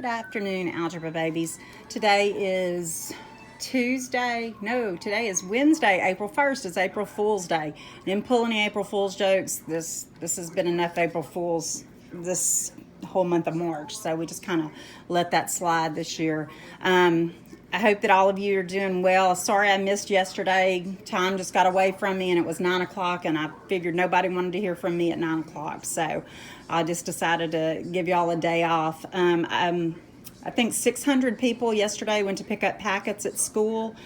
afternoon, Algebra babies. Today is Tuesday. No, today is Wednesday, April 1st. It's April Fool's Day. Didn't pull any April Fool's jokes. This has been enough April Fool's this whole month of March, so we just kind of let that slide this year. I hope that all of you are doing well. Sorry I missed yesterday. Time just got away from me and it was 9 o'clock and I figured nobody wanted to hear from me at 9 o'clock. So I just decided to give y'all a day off. I think 600 people yesterday went to pick up packets at school.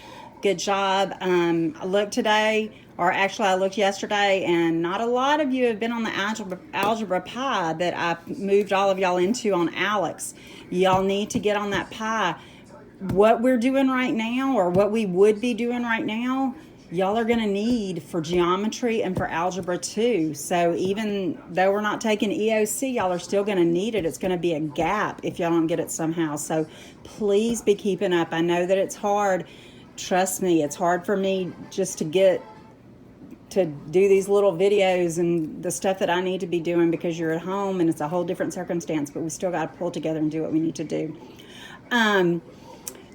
Good job. I looked today, or actually I looked yesterday, and not a lot of you have been on the algebra pie that I moved all of y'all into on Alex. Y'all need to get on that pie. What we're doing right now, or what we would be doing right now, y'all are going to need for geometry and for algebra too. So even though we're not taking EOC, y'all are still going to need it. It's going to be a gap if y'all don't get it somehow. So please be keeping up. I know that it's hard. Trust me, it's hard for me just to get to do these little videos and the stuff that I need to be doing because you're at home and it's a whole different circumstance, but we still got to pull together and do what we need to do.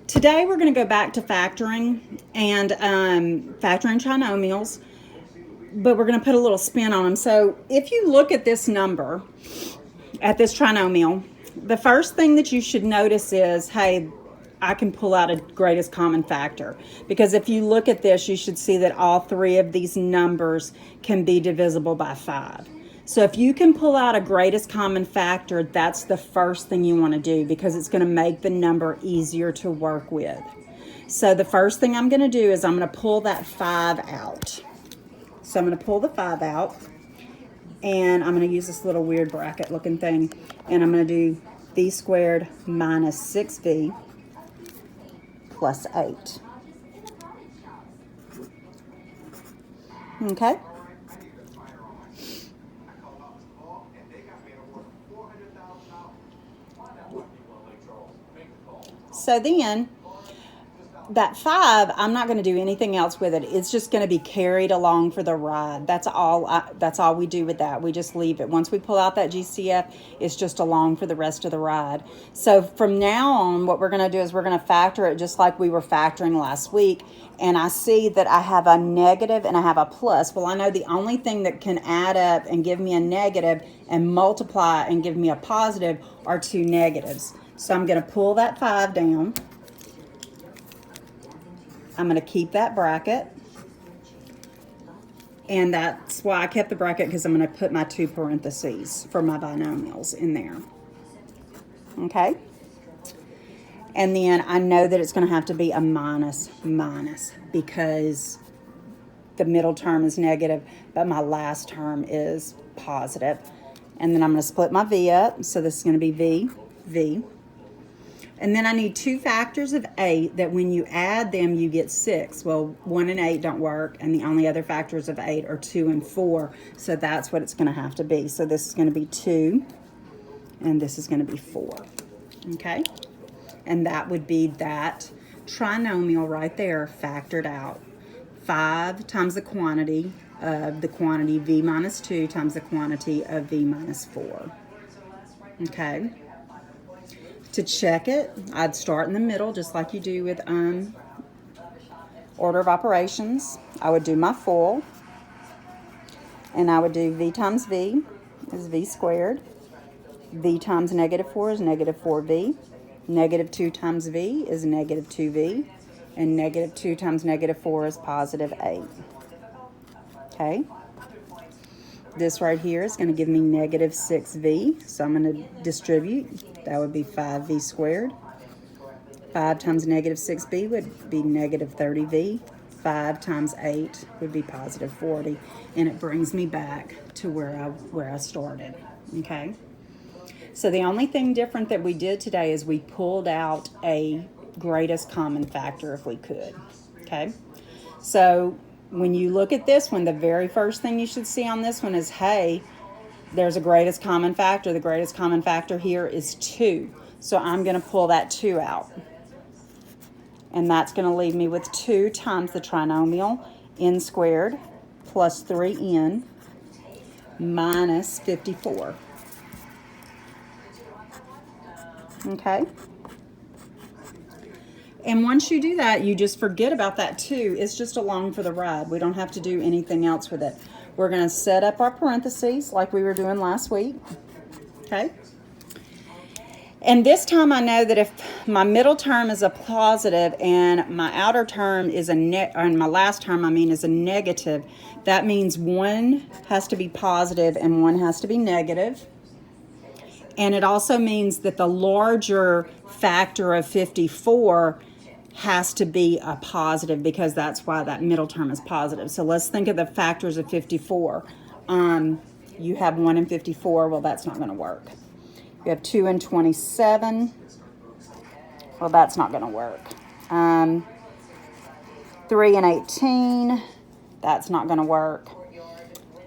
Today we're going to go back to factoring and factoring trinomials, but we're going to put a little spin on them. So if you look at this number, at this trinomial, the first thing that you should notice is, hey, I can pull out a greatest common factor. Because if you look at this, you should see that all three of these numbers can be divisible by 5. So if you can pull out a greatest common factor, that's the first thing you want to do because it's going to make the number easier to work with. So the first thing I'm going to do is I'm going to pull that 5 out. So I'm going to pull the 5 out, and I'm going to use this little weird bracket looking thing, and I'm going to do v squared minus 6v plus 8. Okay? So then, that 5, I'm not going to do anything else with it. It's just going to be carried along for the ride. That's all we do with that. We just leave it. Once we pull out that GCF, it's just along for the rest of the ride. So from now on, what we're going to do is we're going to factor it just like we were factoring last week. And I see that I have a negative and I have a plus. Well, I know the only thing that can add up and give me a negative and multiply and give me a positive are 2 negatives. So I'm going to pull that 5 down. I'm going to keep that bracket. And that's why I kept the bracket, because I'm going to put my 2 parentheses for my binomials in there. Okay? And then I know that it's going to have to be a minus because the middle term is negative, but my last term is positive. And then I'm going to split my v up. So this is going to be v. And then I need 2 factors of 8 that when you add them, you get 6. Well, 1 and 8 don't work, and the only other factors of 8 are 2 and 4. So that's what it's going to have to be. So this is going to be 2, and this is going to be 4. Okay? And that would be that trinomial right there factored out. 5 times the quantity of the quantity v minus 2 times the quantity of v minus 4. Okay? To check it, I'd start in the middle just like you do with order of operations. I would do my full, and I would do v times v is v squared. V times negative 4 is negative 4v. Negative 2 times v is negative 2v. And negative 2 times negative 4 is positive 8. Okay? This right here is going to give me negative 6v. So I'm going to distribute. That would be 5v squared. 5 times negative 6v would be negative 30v. 5 times 8 would be positive 40. And it brings me back to where I started. Okay? So the only thing different that we did today is we pulled out a greatest common factor if we could. Okay? So when you look at this one, the very first thing you should see on this one is, hey, there's a greatest common factor. The greatest common factor here is 2. So I'm going to pull that 2 out. And that's going to leave me with 2 times the trinomial n squared plus 3n minus 54. Okay? And once you do that, you just forget about that 2. It's just along for the ride. We don't have to do anything else with it. We're going to set up our parentheses like we were doing last week. Okay? And this time I know that if my middle term is a positive and my outer term is and my last term is a negative, that means one has to be positive and one has to be negative. And it also means that the larger factor of 54 has to be a positive, because that's why that middle term is positive. So let's think of the factors of 54. You have 1 and 54. Well, that's not going to work. You have 2 and 27. Well, that's not going to work. 3 and 18. That's not going to work.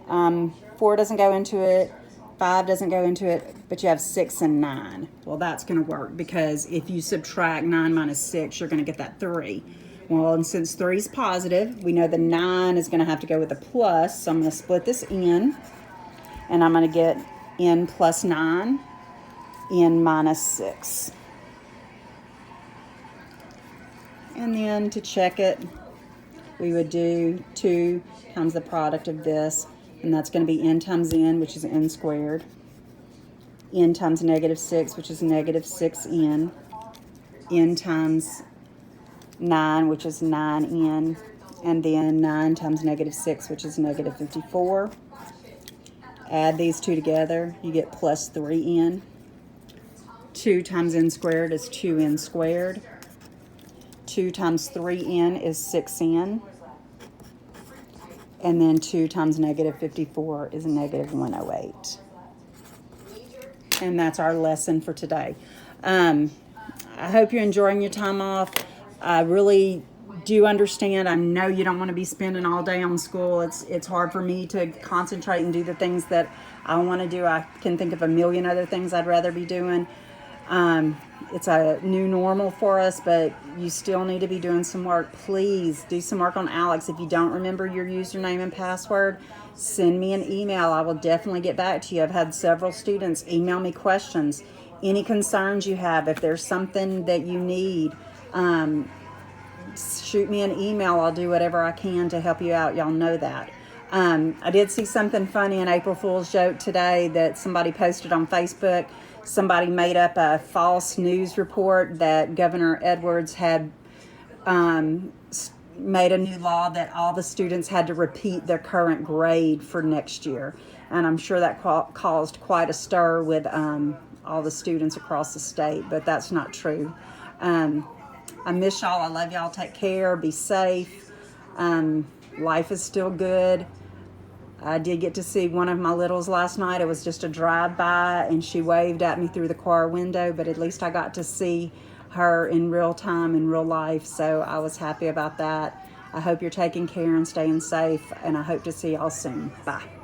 4 doesn't go into it. 5 doesn't go into it, but you have 6 and 9. Well, that's going to work, because if you subtract 9 minus 6, you're going to get that 3. Well, and since 3 is positive, we know the 9 is going to have to go with a plus, so I'm going to split this in, and I'm going to get n plus 9, n minus 6. And then to check it, we would do 2 times the product of this, and that's going to be n times n, which is n squared, n times negative 6, which is negative 6n, n times 9, which is 9n, and then 9 times negative 6, which is negative 54. Add these two together, you get plus 3n. 2 times n squared is 2n squared. 2 times 3n is 6n. And then 2 times negative 54 is negative 108. And that's our lesson for today. I hope you're enjoying your time off. I really do understand. I know you don't want to be spending all day on school. It's hard for me to concentrate and do the things that I want to do. I can think of a million other things I'd rather be doing. It's a new normal for us, but you still need to be doing some work. Please do some work on Alex. If you don't remember your username and password, send me an email. I will definitely get back to you. I've had several students email me questions. Any concerns you have, if there's something that you need, shoot me an email. I'll do whatever I can to help you out. Y'all know that. I did see something funny, an April Fool's joke today that somebody posted on Facebook. Somebody made up a false news report that Governor Edwards had made a new law that all the students had to repeat their current grade for next year. And I'm sure that caused quite a stir with all the students across the state, but that's not true. I miss y'all. I love y'all. Take care. Be safe. Life is still good. I did get to see one of my littles last night. It was just a drive-by, and she waved at me through the car window, but at least I got to see her in real time, in real life, so I was happy about that. I hope you're taking care and staying safe, and I hope to see y'all soon. Bye.